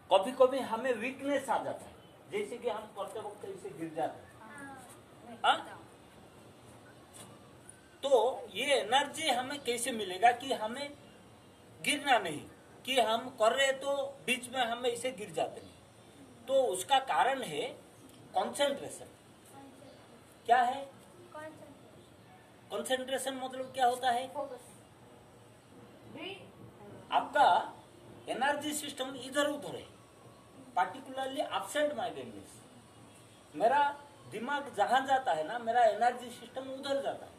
कभी कभी हमें वीकनेस आ जाता है, जैसे कि हम करते वक्त इसे गिर जाते हैं। हाँ? तो ये एनर्जी हमें कैसे मिलेगा कि हमें गिरना नहीं, कि हम कर रहे तो बीच में हमें इसे गिर जाते नहीं। तो उसका कारण है कंसंट्रेशन। क्या है कंसंट्रेशन? मतलब क्या होता है? आपका एनर्जी सिस्टम इधर उधर है, पार्टिकुलरली एब्सेंट माइंडेडनेस। मेरा दिमाग जहां जाता है ना, मेरा एनर्जी सिस्टम उधर जाता है।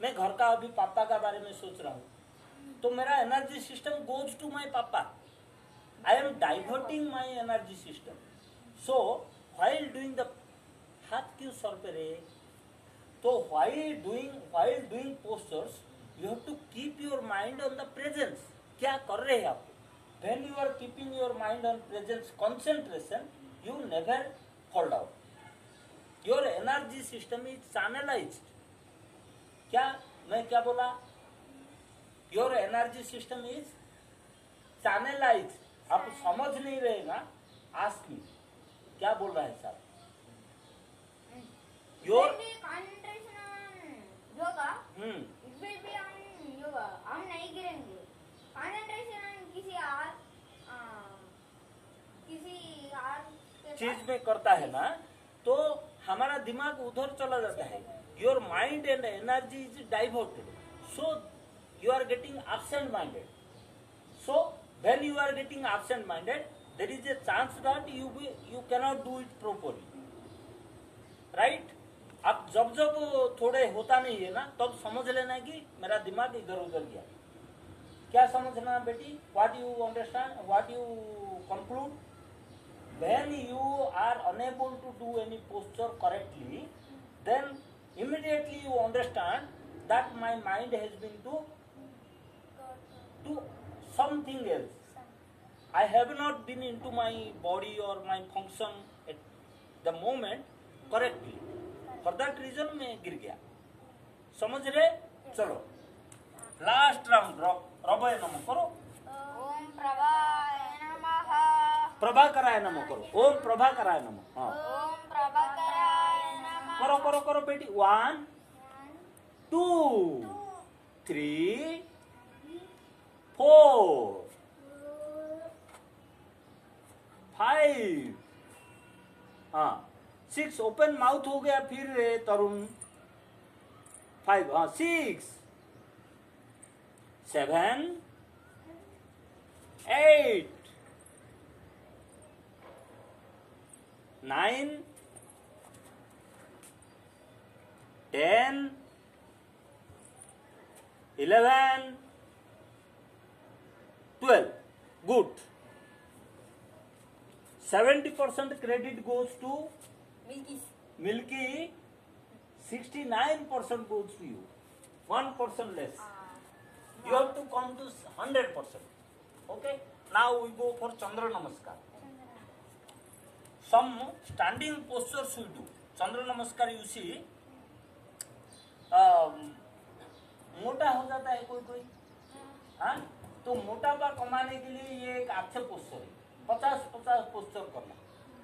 मैं घर का अभी पापा का बारे में सोच रहा हूँ, तो मेरा energy system goes to my papa. I am diverting my energy system. So while doing the, हाथ क्यों सर पे रे? तो while doing postures, you have to keep your mind on the presence. क्या कर रहे हैं आप? When you are keeping your mind on presence, concentration, you never fall down. Your energy system is channelized. क्या मैं क्या बोला? Your energy system is channelized. आप समझ नहीं रहे ना? Ask me. क्या बोल रहा है साहब? Your yoga, it will be on yoga. हम नहीं गिरेंगे। Concentration किसी और चीज में करता है ना, तो हमारा दिमाग उधर चला जाता है। Your mind and energy is diverted, so you are getting absent minded. So when you are getting absent minded, there is a chance that you cannot do it properly, right? अब जब थोड़े होता नहीं है ना, तब समझ लेना कि मेरा दिमाग इधर उधर गया। क्या समझना बेटी? What you understand, what you conclude? When you are unable to do any posture correctly, then immediately you understand that my mind has been to something else. I have not been into my body or my function at the moment correctly. For that reason मैं गिर गया। समझ रहे? चलो last round, रबय नमः करो। ओम प्रभाय नमः। प्रभाकराय नमः करो। ओम प्रभाकराय नमः। हाँ, ओम प्रभाकराय नमः। करो करो करो बेटी। 1 2 3 4 5 हाँ 6 ओपन माउथ हो गया फिर रे तरुण। 5 हाँ 6 7 8 9 10 11 12 good। 70% credit goes to Milky, 69% goes to you, 1% less. You have to come to 100%. Okay, now we go for Chandra Namaskar. Some standing postures we do. Chandra Namaskar you see, मोटा हो जाता है कोई कोई, हाँ, तो मोटापा कमाने के लिए ये एक अच्छे पोस्चर है। 50-50 पोस्चर करना।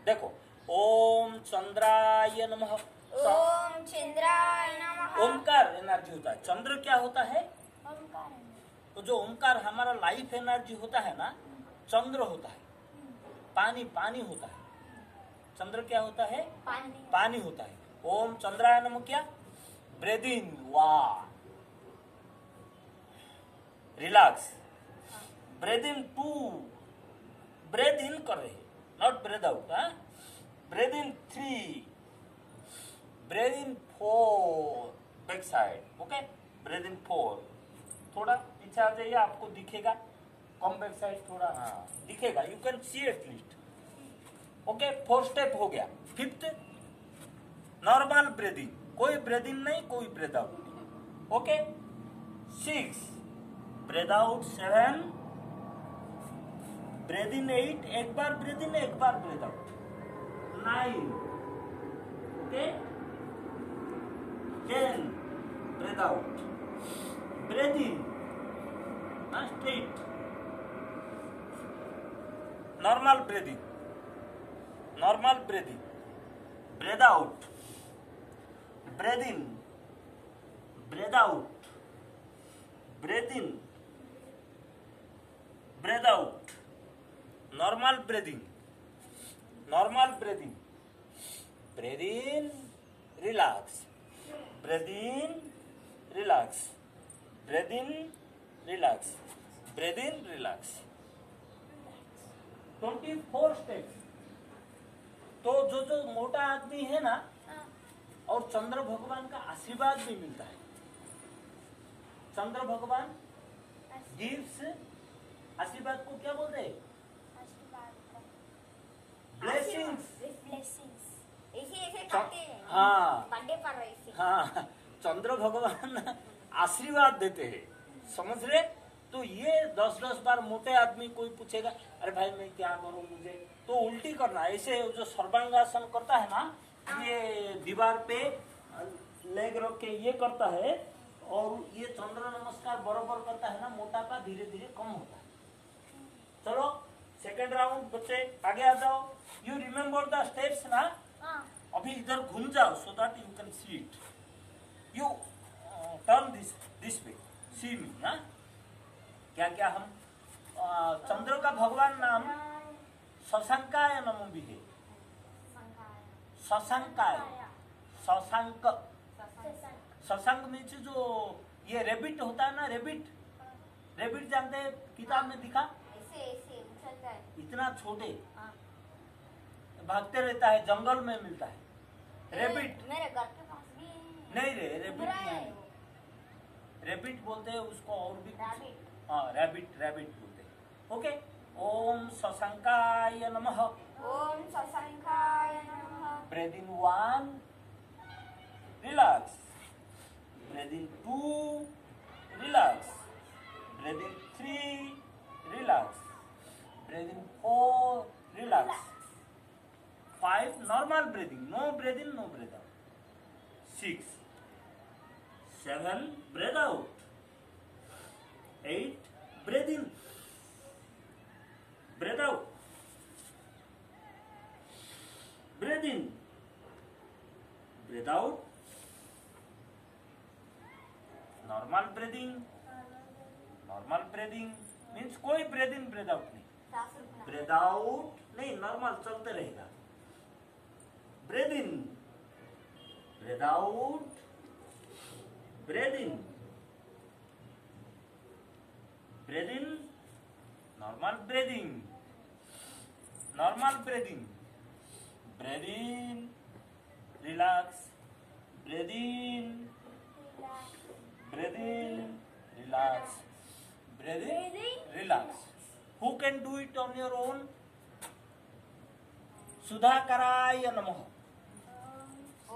देखो, ओम चंद्राय नमः। ओम चंद्राय नमः। ओमकार एनर्जी होता है। चंद्र क्या होता है? ओमकार। तो जो ओमकार हमारा लाइफ एनर्जी होता है ना, चंद्र होता है। पानी पानी होता है। चंद्र क्या होता है? पानी। पानी होता है। ओम चंद्राय नमः क्या? ब्रेथ इन, वाह, relax. Breath in 2, breathe in कर रहे हैं, not breathe out. Breathe in 3, breathe in 4, back side. Okay, breathe in 4। थोड़ा पीछे आ जाइए, आपको दिखेगा। कम बैक साइड थोड़ा, हाँ दिखेगा, you can see at least. Okay, 4 step हो गया। 5th नॉर्मल ब्रेथिंग, कोई ब्रेथिंग नहीं, कोई breathe out. Okay, 6 breathe out, 7 breathe in, 8 एक बार ब्रेथ इन, एक बार breathe out, 9 okay, 10 breathe out, breathe in straight, normal breathing, normal breathing, breathe out, breathe in, breathe out, breathe in, breathe out, normal breathing, normal breathing, breathe in, relax, breathe in, relax, breathe in, relax, breathe in, relax. 24 steps. तो जो मोटा आदमी है ना, और चंद्र भगवान का आशीर्वाद भी मिलता है। चंद्र भगवान गिव्स, आशीर्वाद को क्या बोलते हैं? ब्लेसिंग्स। ऐसे खाते हैं। हाँ बर्थडे पर ऐसे। हाँ, चंद्र भगवान आशीर्वाद देते हैं, समझ रहे? तो ये 10-10 बार मोटे आदमी कोई पूछेगा, अरे भाई मैं क्या करूं, मुझे तो उल्टी करना। ऐसे जो सर्वांगासन करता है ना, ये दीवार पे लेग रख के ये करता है, और ये चंद्र नमस्कार बराबर करता है ना, मोटापा धीरे धीरे कम होता है। चलो सेकंड राउंड बच्चे आगे आ जाओ। यू रिमेम्बर द स्टेप्स ना? अभी इधर घूम जाओ so that you can see it. You turn this way, see me ना। क्या क्या हम चंद्र का भगवान नाम शशांकाय नमो भी है। शशांकाय, शशांक, शशांक मीन्स जो ये रेबिट होता है ना, रेबिट, रेबिट जानते हैं? किताब में दिखा, ऐसे उछलता है, इतना छोटे, भागते रहता है, जंगल में मिलता है रेबिट। मेरे घर के पास भी है। नहीं रे, रेबिट मेरा है नहीं, वो। रेबिट बोलते हैं उसको, और भी रैबिट। हाँ, रैबिट, रैबिट बोलते हैं। ओके, ओम शशांकाय नमः। ओम शशांकाय नमः। Breath in 1, relax, breath in 2, relax, breath in 3, relax, breath in 4, relax, 5 normal breathing, no breath in, no breath out, 6, 7 breath out, 8 breathe in, breathe out, breathe in, breathe out, normal breathing, normal breathing means कोई breathe in breathe out नहीं, breathe out नहीं, normal चलते रहेगा, breathe in, breathe out, breathe in, breathe in, normal breathing, normal breathing, breathe in, relax, breathe in, breathe in, relax, breathe in, relax. Who can do it on your own? सुधाकराय नमः।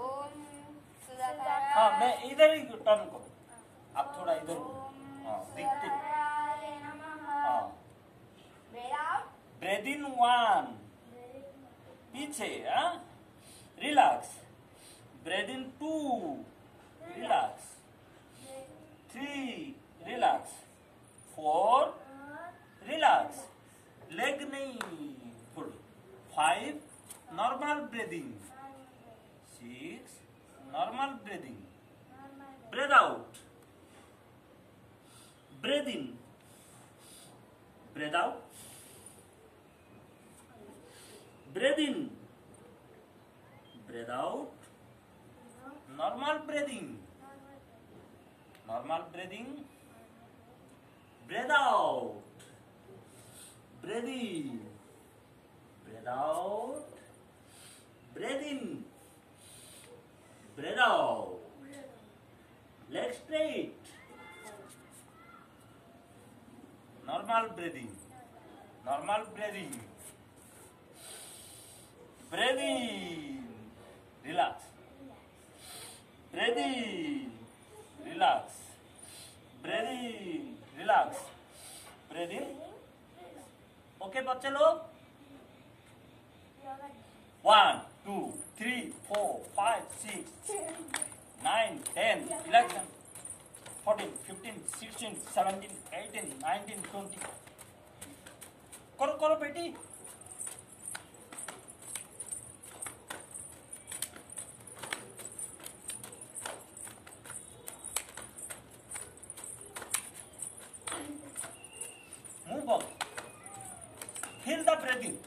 ओम सुधाकराय। हाँ, मैं इधर ही turn करो, आप थोड़ा इधर हो, हाँ दिखते। ब्रेथ इन 1, पीछे, relax, breath in 2, relax, 3, relax, 4, relax, leg नहीं full, 5 normal breathing, 6 normal breathing, breathe out, breathe in, breathe out, breathe in, breathe out, normal breathing, normal breathing, breathe out, breathe in, breathe out, breathe in, breathe out, leg straight, normal breathing, normal breathing, breathe in, relax, breathe in, relax, breathe in, relax, breathe in. Okay बच्चे लोग, 1, 2, 3, 4, 5, 6, 9, 10, 11, 14, 15, 16, 17, 18, 19, 20. करो करो बेटी, feel the breathing.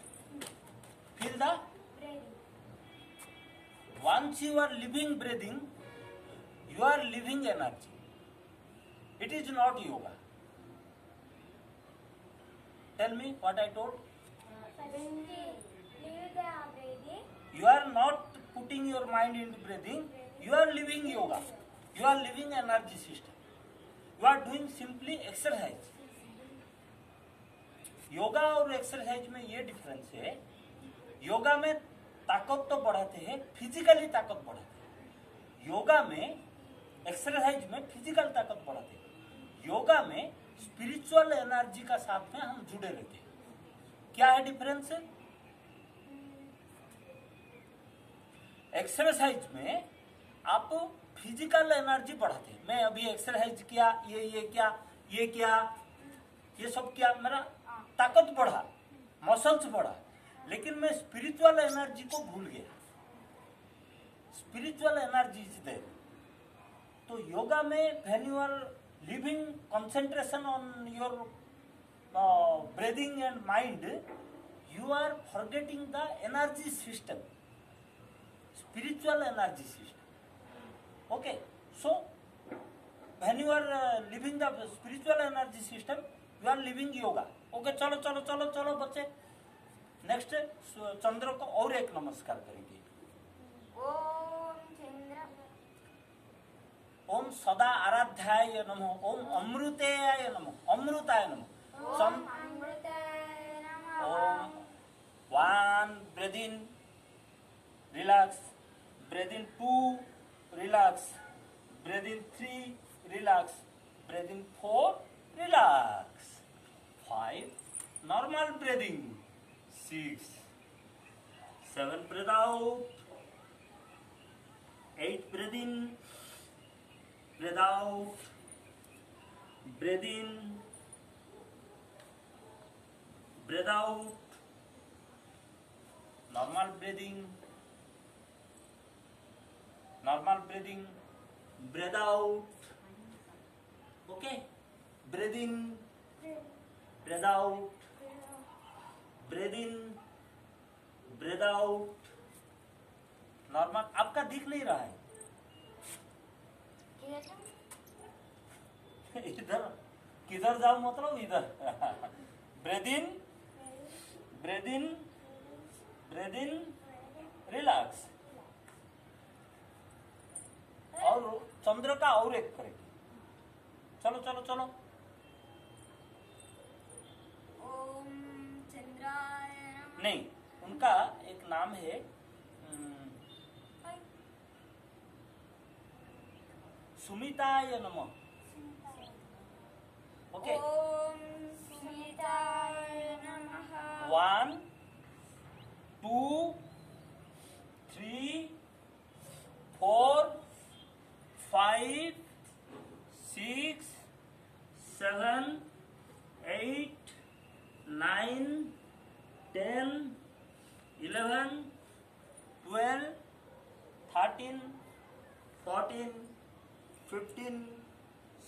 Feel the. Once you are living breathing, you are living energy. It is not yoga. Tell me what I told. You are not putting your mind into breathing. You are living yoga. You are living energy system. You are doing simply exercise. Yoga और exercise में ये difference है, योगा में ताकत तो बढ़ाते हैं, physically ताकत बढ़ाते हैं। योगा में एक्सरसाइज में फिजिकल ताकत बढ़ाते हैं, योगा में स्पिरिचुअल एनर्जी का साथ में हम जुड़े रहते हैं। क्या है डिफरेंस? एक्सरसाइज में आप फिजिकल एनर्जी बढ़ाते हैं। मैं अभी एक्सरसाइज किया, ये किया, ये सब किया, मेरा ताकत बढ़ा, मसल्स बढ़ा, लेकिन मैं स्पिरिचुअल एनर्जी को भूल गया। Spiritual energy is there. तो योगा में when you are living concentration on your breathing and mind, you are forgetting the energy system, spiritual energy system. Okay, so when you are living the spiritual energy system, you are living yoga. Okay, चलो चलो चलो चलो बच्चे, next चंद्र को और एक नमस्कार करेंगे। ओम चंद्र। ओम सदा आराध्याय नमः, ओम अमृतेय नमः, अमृताय नमः। ओम अमृताय नमः। ओम one breathe in, relax, breathe in 2, relax, breathe in 3, relax, breathe in 4, relax, 5, normal breathing, 6, 7, breathe out, 8, breathe in, breathe out, breathe in, breathe out, normal breathing, normal breathing, breathe out. Okay, breathe in, breathe out, breathe in, breathe out. Normal आपका दिख नहीं रहा है। इधर किधर जाओ, मतलब इधर। Breath in, breath in, breath in, relax. और चंद्र का और एक करेंगे। चलो चलो चलो। ओम चंद्राय नमः। नहीं, उनका एक नाम है, सुमिताय नमः। ओके, ओम सुमिताय नमः। 1, 2, 3, 4, 5, 6, 7, 8, 9, 10, 11, 12, 13, 14, 15,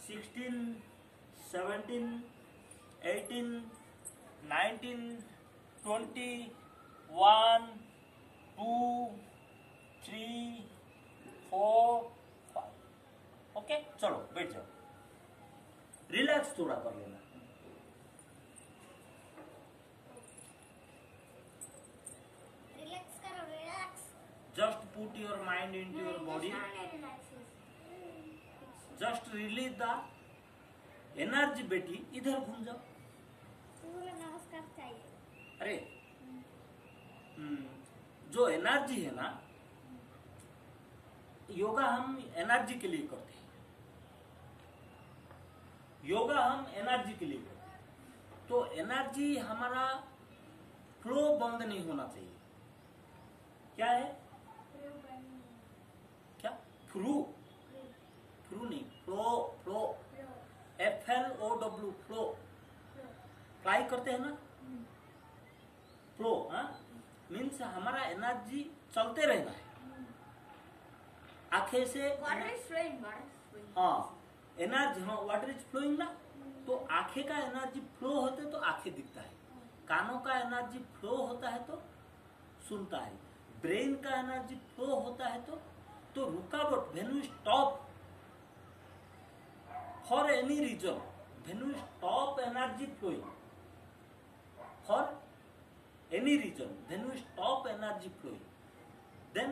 16, 17, 18, 19, 20, 1, 2, 3, 4, 5। ओके, चलो बैठ जाओ, रिलैक्स थोड़ा कर लेना। रिलैक्स करो, relax. Just put your mind into your body, just release the energy. बेटी इधर घूम जाओ। सूर्य नमस्कार चाहिए। अरे जो एनर्जी है ना, योगा हम एनर्जी के लिए करते हैं। योगा हम एनर्जी के लिए करते हैं, तो एनर्जी हमारा फ्लो बंद नहीं होना चाहिए। क्या है? क्या? फ्लू? फ्लू नहीं, flow, flow, FLOW, flow. Fly करते हैं ना, फ्लो। हाँ, मीन्स हमारा एनर्जी चलते रहना है। आंखें से, water is flowing, water is flowing. हाँ एनर्जी, हाँ वाटर इज फ्लोइंग ना, तो आंखें का एनर्जी फ्लो होते तो आंखें दिखता है। कानों का एनर्जी फ्लो होता है तो सुनता है, ब्रेन का एनर्जी फ्लो होता है तो रुकावट, when you stop for any reason, when you stop energy flowing for any reason, when you stop energy flowing, then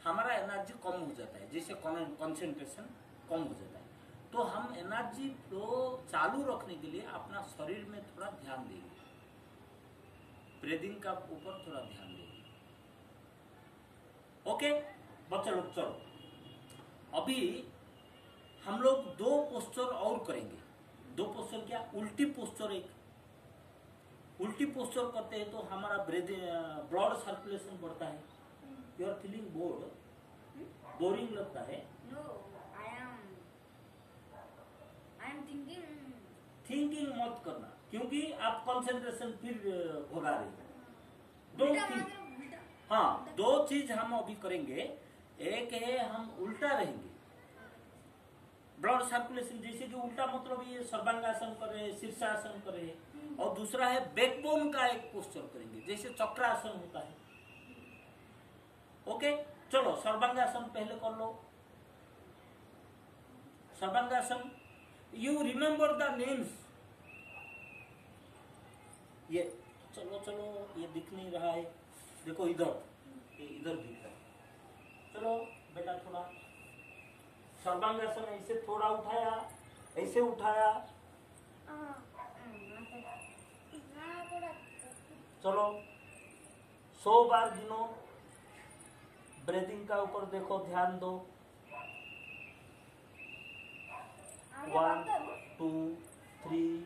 हमारा एनर्जी कम हो जाता है, जैसे कंसंट्रेशन कम हो जाता है। तो हम एनर्जी फ्लो चालू रखने के लिए अपना शरीर में थोड़ा ध्यान देंगे, ब्रीदिंग का ऊपर थोड़ा ध्यान देंगे। ओके बच्चा लोग, चलो अभी हम लोग 2 पोस्चर और करेंगे। 2 पोस्चर क्या? उल्टी पोस्चर। एक उल्टी पोस्चर करते हैं तो हमारा ब्लड सर्कुलेशन बढ़ता है। यू आर फीलिंग बोरिंग लगता है? No, I am thinking. Thinking मत करना, क्योंकि आप कंसंट्रेशन फिर भगा रहे हैं। Don't think. हाँ, 2 चीज हम अभी करेंगे। एक है हम उल्टा रहेंगे, ब्लड सर्कुलेशन, जैसे कि उल्टा मतलब ये सर्वांगासन कर रहे हैं, शीर्षासन कर रहे हैं। और दूसरा है बैकबोन का एक पोस्चर करेंगे, जैसे चक्रासन होता है। ओके चलो सर्वांगासन पहले कर लो। Sarvangasana, you remember the names. ये चलो चलो, ये दिख नहीं रहा है, देखो इधर, ये इधर दिख रहा है। चलो बेटा थोड़ा सर्वांगासन, ऐसे थोड़ा उठाया, ऐसे उठाया। चलो 100 बार गिनो, ब्रीदिंग का ऊपर देखो, ध्यान दो। 1 2 3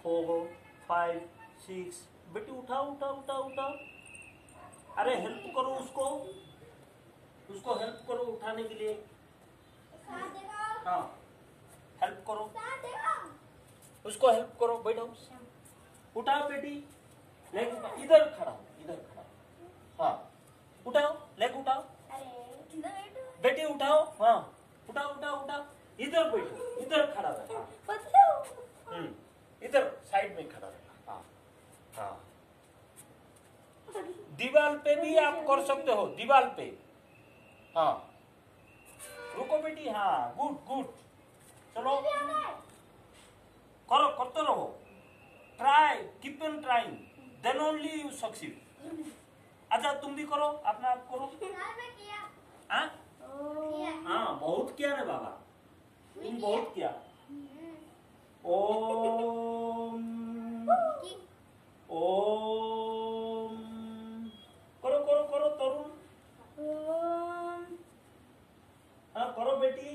4 5 6। बेटी उठाओ उठाओ उठाओ उठाओ, अरे हेल्प करो उसको हेल्प करो उठाने के लिए। हाँ हेल्प करो, उसको हेल्प करो, बैठो, उठाओ बेटी, लेग इधर खड़ा हो, इधर खड़ा हो। हाँ उठाओ, लेग उठाओ बेटी, उठाओ। हाँ उठाओ उठाओ उठाओ, इधर बैठो, इधर खड़ा रहे। इधर साइड में खड़ा रहे। हाँ हाँ, दीवार पे भी आप कर सकते हो, दीवार पे। हाँ रुको बेटी, हाँ गुड गुड, चलो करो, करते रहो, try, keep on trying, then only you succeed. अच्छा तुम भी करो, अपना आप करो। हाँ हाँ बहुत किया रे बाबा, तुम बहुत किया। ओम ओम, करो करो करो तरुण, हाँ करो बेटी,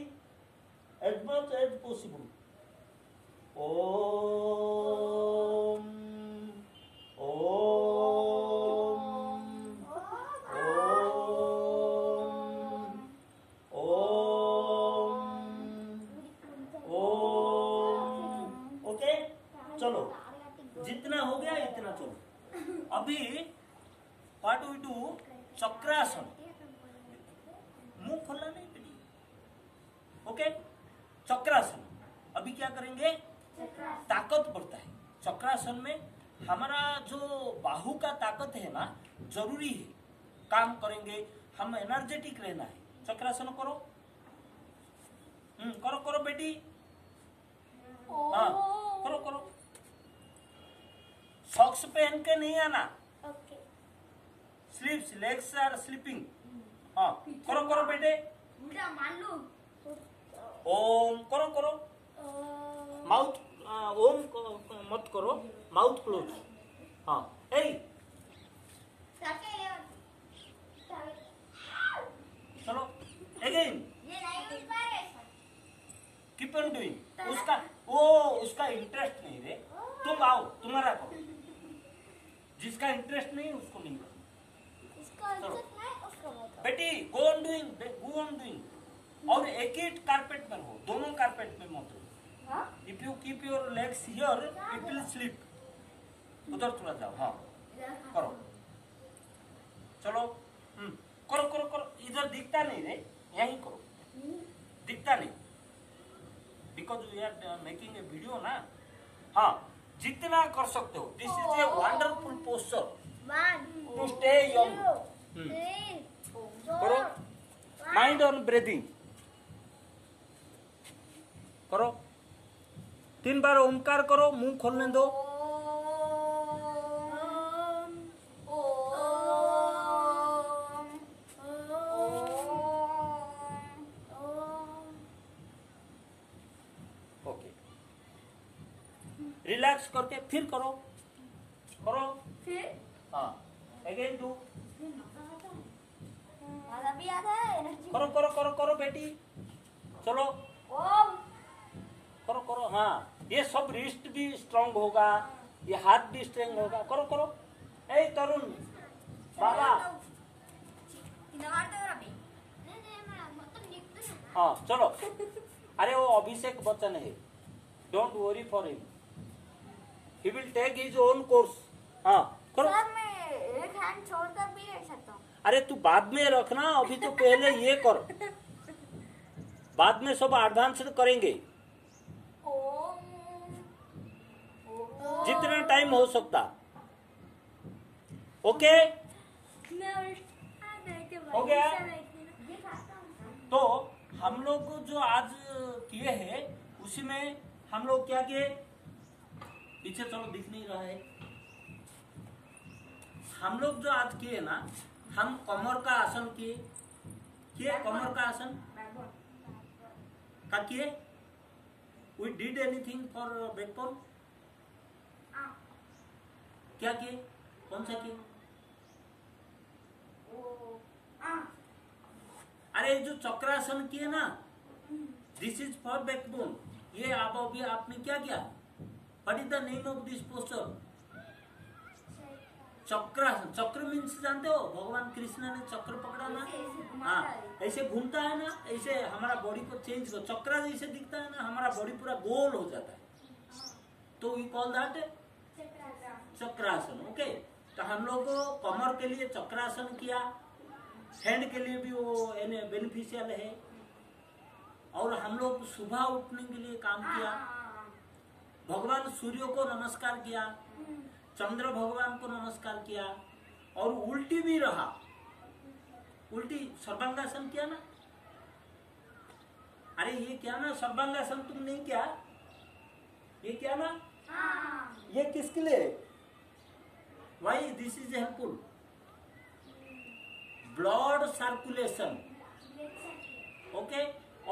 as much as possible। Om Om Om. Okay चलो, जितना हो गया इतना चलो। अभी व्हाट वी डू, चक्रासन। मुंह खोलना नहीं बेटी। ओके चक्रासन, अभी क्या करेंगे, ताकत बढ़ता है चक्रासन में। हमारा जो बाहु का ताकत है ना, जरूरी है, काम करेंगे हम, एनर्जेटिक रहना है। चक्रासन करो, करो करो बेटी, हाँ करो करो। सॉक्स पहन के नहीं आना, स्लीव्स, लेग्स आर स्लीपिंग। हाँ करो करो बेटे, ओम करो करो, माउथ ओम मत करो, माउथ क्लोज। हाँ ए चलो अगेन, कीप ऑन डूइंग। उसका इंटरेस्ट नहीं रे, तुम आओ, तुम्हारा करो। जिसका इंटरेस्ट नहीं उसको नहीं करो। बेटी go on doing, go on doing. और एक ही कारपेट में रहो, दोनों कारपेट में मत रहो। If you keep your legs here it will slip. उधर थोड़ा जाओ, हाँ करो, चलो करो करो करो। इधर दिखता नहीं रे, यहीं करो, दिखता नहीं, because we are making a video ना। हाँ जितना कर सकते हो. This is a wonderful posture 1 to stay young. 2 3 करो. Mind on breathing. करो. 3 बार ओमकार करो. मुंह खोलने दो. ओके. रिलैक्स करके फिर करो. करो. फिर हाँ. Again do. मजा भी आता है एनर्जी करो करो करो करो बेटी. चलो. ओम करो करो. हाँ. ये सब रिस्ट भी स्ट्रांग होगा. ये हाथ भी स्ट्रांग होगा. करो करो. ए तरुण बाबा. కింద పడతావు రవి మొత్తం నిక్కుతున్నా हाँ चलो. अरे वो अभिषेक बच्चन है. Don't worry for him. He will take his own course. हाँ करो. सर मैं एक हैंड छोड़कर भी रह सकता हूँ अरे तू बाद में रखना. अभी तो पहले ये कर. बाद में सब एडवांस करेंगे. ओम जितना टाइम हो सकता. ओके. हो गया. ये खाता हूँ तो हम लोग जो आज किए हैं उसी में हम लोग क्या किए. पीछे चलो. दिख नहीं रहा है. हम लोग जो आज किए ना, हम कमर का आसन किए कमर का आसन का किए. We did anything for backbone. क्या किए. कौन सा किए. अरे जो चक्रासन किए ना, दिस इज फॉर बैकबोन. ये आप अभी आपने क्या किया. What is the name of this posture. Chakrasana. Chakra means जानते हो. भगवान कृष्ण ने चक्र पकड़ा ना. हाँ ऐसे घूमता है ना. ऐसे हमारा बॉडी को चेंज कर. चक्रा जैसे दिखता है ना. हमारा बॉडी पूरा गोल हो जाता है. तो we call that chakrasana. Okay. तो हम लोग कमर के लिए चक्रासन किया. हैंड के लिए भी वो बेनिफिशियल है. और हम लोग सुबह उठने के लिए काम किया. भगवान सूर्य को नमस्कार किया. चंद्र भगवान को नमस्कार किया. और उल्टी भी रहा. उल्टी सर्वांगासन किया ना. अरे ये क्या ना. सर्वांगासन तुम नहीं किया. ये क्या ना. ये किसके लिए. Why this is helpful. Blood circulation. Okay.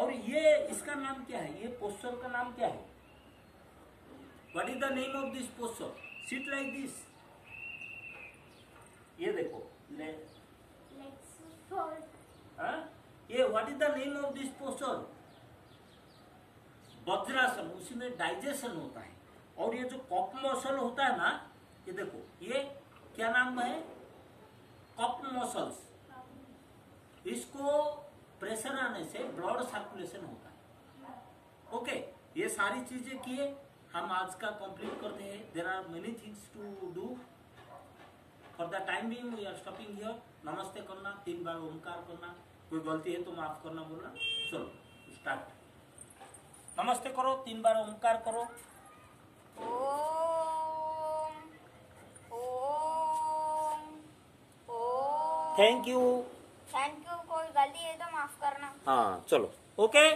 और ये इसका नाम क्या है. ये पोस्चर का नाम क्या है. What is the name of this posture. Sit like this. ये देखो. हाँ? ये what is the name of this posture. Vajrasana. उसी में डाइजेशन होता है. और ये जो कप मसल होता है ना, ये देखो. ये क्या नाम है. Cup muscles. इसको प्रेशर आने से ब्लड सर्कुलेशन होता है. ओके. ये सारी चीजें किए. हम आज का कंप्लीट करते हैं. There are many things to do. For the time being we are stopping here. नमस्ते करना. 3 बार ओमकार करना. कोई गलती है तो माफ करना बोलना. चलो स्टार्ट. नमस्ते करो. 3 बार ओमकार करो. Om Om Om thank you. Thank you. कोई गलती है तो माफ करना. हाँ चलो. ओके.